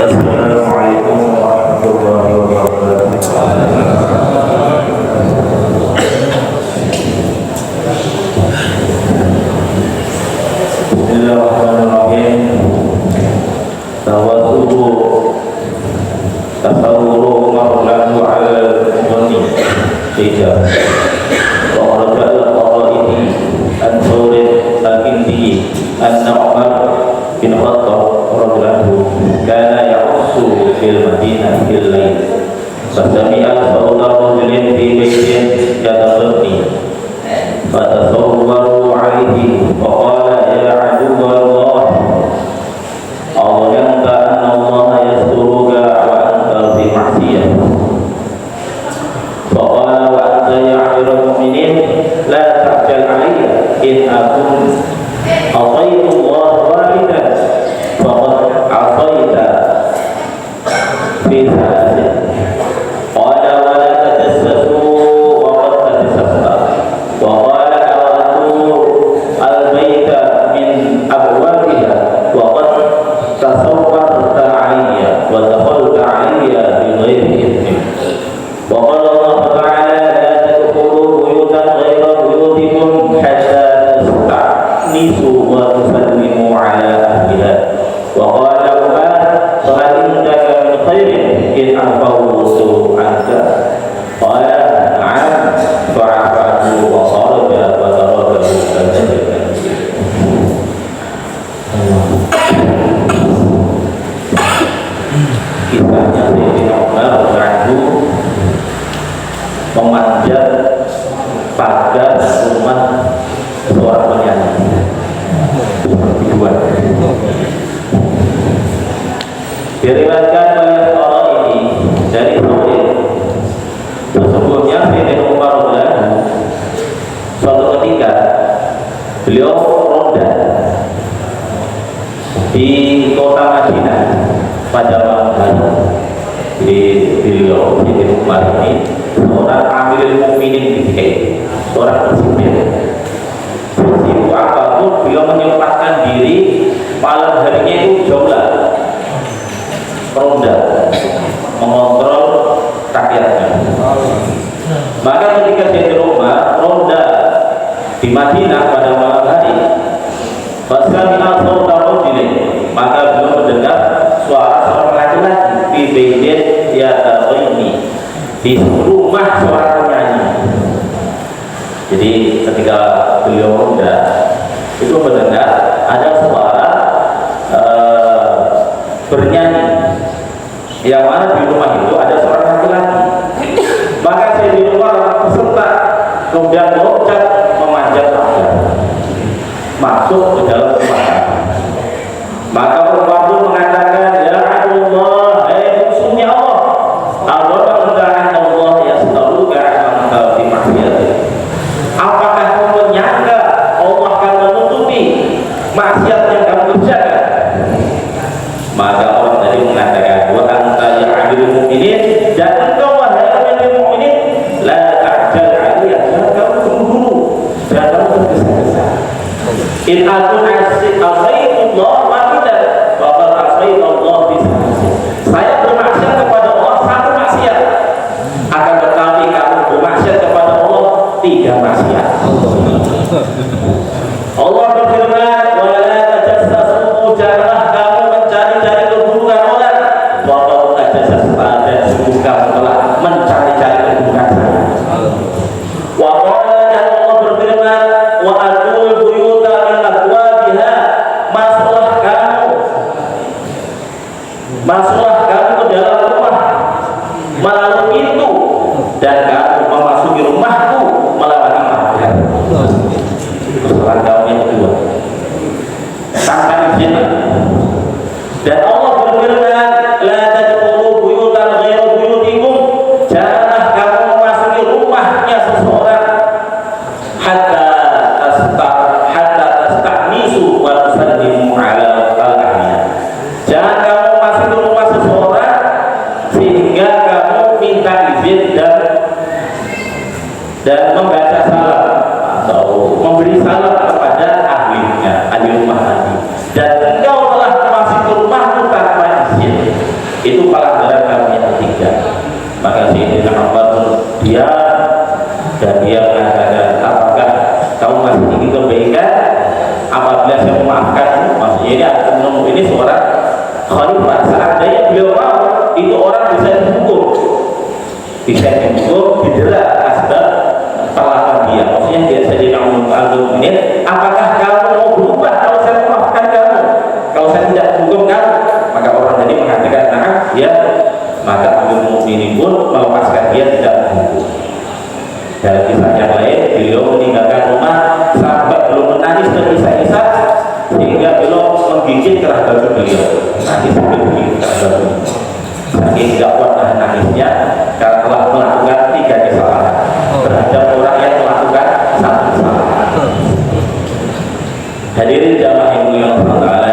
Assalamualaikum warahmatullahi wabarakatuh. Bismillahirrahmanirrahim. Tawassuhu tasawwuru marlahu ala al-muni tiga wa raja'al qara'ihi an-surid al-kindi an-Nu'man bin Khattab radhiyallahu kana ya'ussu fil madinah fil lail fasami'a sawta rajulin fi baitin yatasaddi fatasawwaru 'alaihi wa qala ya 'aduwallah awlanta anna Allah yasturuka wa anta fi ma'siyah wa qala wa anta ya 'amirul mu'minin la ta'jal 'alayya in akun ataitu Allah wahidan faqad asaita fi dhalik qala wa la tajassasu wa qad tajassasta wa qala awatu al-baita min abwabiha wa qad tasawwarta 'alayya wa dakhalta 'alayya bi ghairi idhnin wa qala Allah ta'ala la tadkhulu buyutan ghayra buyutikum hatta tasta'nisu wa tusallimu 'ala ahliha wa qala Umar fa indaka min khairin in afawtu anka qala na'am fa'afahu wa kharaja wa tarakahu sajdan. Kisahnya Sayyidina Umar radhiyallahu memanjat pagar rumah seorang penyanyi dua. Diriwayatkan oleh orang ini dari Sahih. Sesungguhnya Sayyidina Umar radhiyallahu suatu ketika beliau ronda di kota Madinah pada malam hari. Jadi beliau Sayyidina Umar ini seorang amirul mukminin di seorang presiden. Peristiwa apapun beliau menyempatkan diri malam harinya itu jauhlah ronda mengontrol rakyatnya. Maka ketika Sayyidina Umar ronda di Madinah pada malam hari, fasami'a sawta rajulin, maka beliau mendengar suara seorang laki-laki di baitin yataghni, di rumah seorang penyanyi. Jadi ketika beliau ronda itu mendengar ada suara bernyanyi, yang mana di rumah itu ada seorang laki-laki. Maka Sayyidina Umar peserta kemudian loncat memanjat pagar masuk ke dalam rumah. Maka Umar pun mengatakan, ya Allah, hai musuhnya Allah, Allah yastaruka anta fi maksiatih. Apakah kamu menyangka Allah akan menutupi maksiat yang kamu kerjakan? Maka orang tadi mengatakan, wa anta ya 'amirul mu'minin, dan engkau wahai amirul mu'minin, la ta'jal 'alayya, jangan kamu buru-buru, jangan kamu tergesa-gesa. In akun asaitullah wahidan wa qad asaitullah bi sahih. Saya bermaksiat kepada Allah satu maksiat, akan tetapi kamu bermaksiat kepada Allah tiga maksiat. Allah berfirman, wa la tajassasu, janganlah kamu mencari-cari keburukan orang. Wa qad tajassasta, dan sungguh kamu telah mencari-cari keburukan saya. Wa qala, dan Allah berfirman, wa atul buyuta min abwabiha, masuklah kamu ke dalam rumah melalui pintu, dan kamu memasuki rumahku melalui pagar. Kesalahan kamu yang kedua tanpa izin. Dan Allah berfirman, la tadkhulu buyutan ghayra buyutikum, janganlah kamu memasuki rumahnya seseorang hatta tasta'nisu wa tusallimu 'ala ahliha. Jangan kamu memasuki rumah seseorang sehingga kamu minta izin dan membaca salam atau memberi salam kepada ahlinya, ahli rumah tadi. Dan engkau telah memasuki rumahmu tanpa izin. Itu pelanggaran kaum yang ketiga. Maka Sayyidina Umar dia dan dia mengatakan, apakah kamu masih ingin kebaikan apabila saya memaafkan? Maksudnya ini seorang khalifah, seandainya beliau mau, itu orang bisa dihukum, didera asbab kesalahan dia. Maksudnya dia Sayyidina Umar ini, apakah kamu mau berubah kalau saya memaafkan kamu, kalau saya tidak hukum kamu? Maka orang tadi mengatakan, nah ya, maka Amirul Mukminin pun melepaskan dia, tidak menghukum. Dalam kisah yang lain, beliau meninggalkan rumah sampai belum menangis terisak-isak sehingga beliau menggigit kerah baju beliau. Nangis sampai menggigit kerah baju. Saking tidak kuat nahan nangisnya karena telah melakukan 3 kesalahan terhadap orang yang melakukan 1 kesalahan. Hadirin jamaah yang mulia Allah Taala,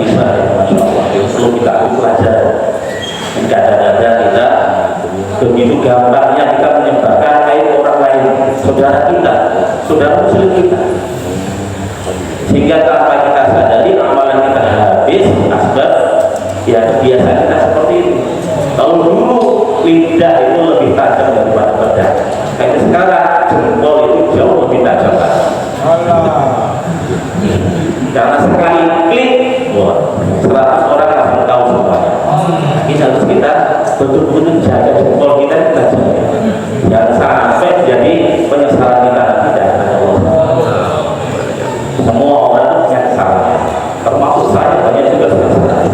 kisah yang masya Allah perlu kita pelajari. Kadang-kadang kita begitu gampangnya kita menyebarkan aib orang lain, saudara kita, saudara muslim kita, sehingga tanpa kita sadari amalan kita habis asbab ya kebiasaan kita seperti itu. Kalau dulu lidah itu lebih tajam daripada pedang, kayak sekarang jempol itu jauh lebih tajam lagi. Karena sekali klik, wah, 100 orang langsung tahu semuanya. Ini harus kita betul-betul jaga jempol kita jaga. Jangan sampai jadi penyesalan kita nanti dari Allah. Semua orang punya kesalahan, termasuk saya banyak juga kesalahan.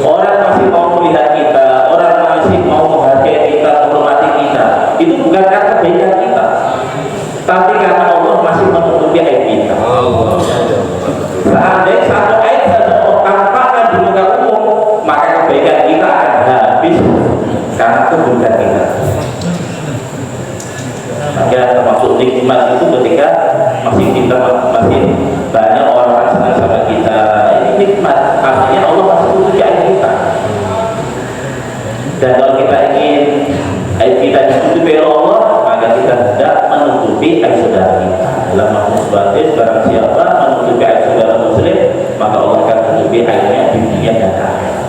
Orang masih mau melihat kita, orang masih mau menghargai kita, menghormati kita, itu bukan karena kebaikan kita, tapi karena Allah masih menutupi aib kita. Seandainya satu aib saja tampakkan di muka umum, maka kebaikan kita akan habis karena keburukan kita. Maka termasuk nikmat itu ketika masih banyak orang senang sama kita, ini nikmat. Artinya Allah masih tutupi aib kita. Dan kalau kita ingin aib kita ditutupi oleh Allah, maka kita tidak menutupi aib saudara kita. Dalam makna sebatis, barang siapa menutupi aib saudara muslim, maka Allah akan menutupi aibnya di dunia dan akhirat.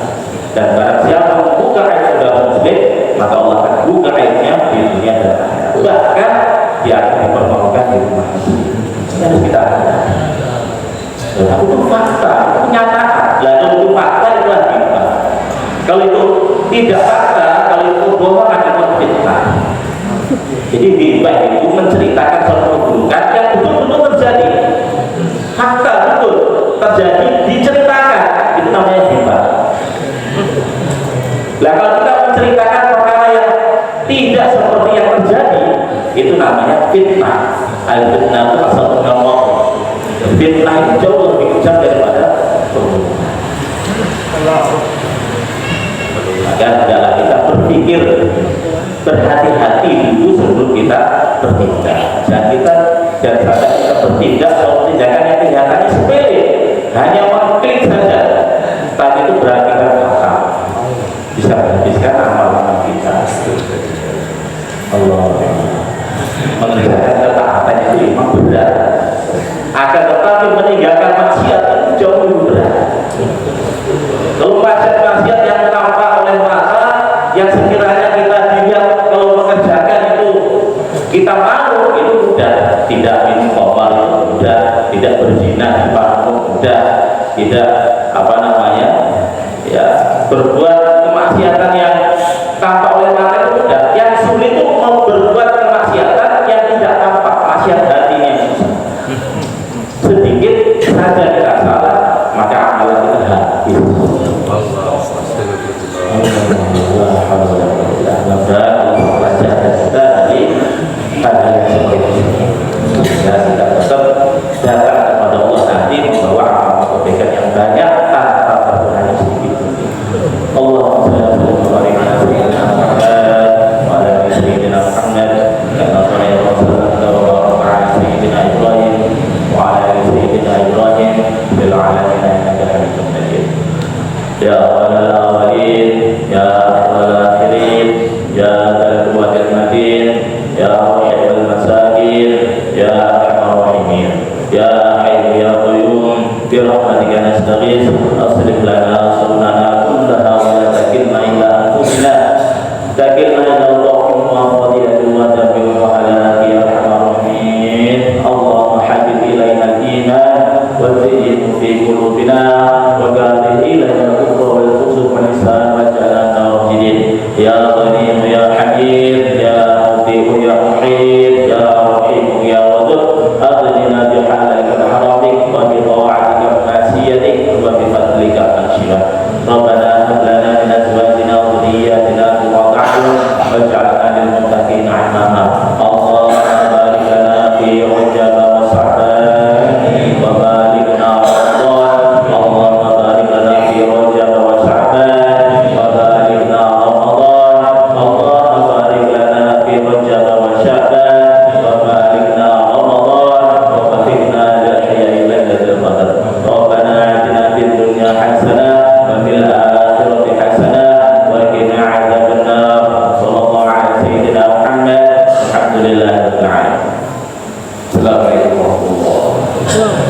Dan barang siapa membuka aib saudara muslim, maka Allah akan buka aibnya di dunia dan akhirat. Bahkan dia akan dipermalukan di rumah. Ini harus kita lakukan. Tapi itu fakta, itu kenyataan. Lalu itu fakta, itulah kita. Kalau itu tidak fakta, kalau itu bohong akan fitnah. Jadi ghibah itu menceritakan suatu keburukan yang betul-betul terjadi, fakta betul terjadi, diceritakan, itu namanya ghibah. Nah kalau kita menceritakan perkara yang tidak seperti yang terjadi, itu namanya fitnah. Al-fitnah itu asal Allah. Fitnah itu jauh lebih kejam daripada keburukan. Maka adalah kita berpikir berhati-hati dulu sebelum kita bertindak. Dan sampai kita bertindak kalau tindakan yang kelihatannya sepele, hanya mengklik saja, tapi itu berakibat fatal, bisa menghabiskan amal kita. Allah mengerjakan ketaatan itu memang berat, akan tetapi meninggalkan maksiat itu jauh lebih berat. Kalau maksiat yang tampak oleh mata, yang sekiranya kita dilihat kalau mengerjakan itu kita malu, itu mudah. Tidak minum khamar itu mudah, tidak berzina di panggung mudah, tidak berbuat kemaksiatan yang tampak oleh mata itu mudah. Yang sulit itu mau berbuat kemaksiatan yang tidak tampak, maksiat hatinya sedikit saja kita salah, maka amalan kita habis. Dan kita tetap datang kepada Allah nanti membawa amal kebaikan yang banyak tanpa perbuatan sedikit. Allahumma shalli ala sayyidina Muhammad wa ala ali sayyidina Muhammad kama shallaita wa ala sayyidina Ibrahim wa ala ali sayyidina Ibrahim fil alamin innaka Hamidum Majid. Ya rabbal alamin, ya rabbal akhirin, ya dzal quwwatil matin, ya rahimul masakin, ya arhamar rahimin, ya hayyu ya qayyum bi rahmatika nastaghits aslih lana sunana Ya Ghani ya Hamid, Ya Muti ya Muhid, Ya Rahim ya Wadud, aghnina bihalalika al-haramik wa bi ta'atika al-masiyatik wa bi fadlika al-shifaa. Rabbana hab lana min azwajina wa dhurriyyatina qurrata a'yun waj'alna lil muttaqina imama. Allahumma barik lana fi Rajab wa Sha'ban wa balighna Ramadan. Allahumma barik lana fi Rajab wa Sha'ban wa balighna Ramadan. Allahumma barik lana fi Rajab wa Sha'ban wa balighna Ramadan wa waffiqna ila ihya'i lailatul qadar. Rabbana atina fid dunya hasanah wa fil akhirati hasanah wa qina adzabannar. Sallallahu ala sayyidina Muhammad. Alhamdulillahirabbil alamin. Assalamualaikum warahmatullahi wabarakatuh.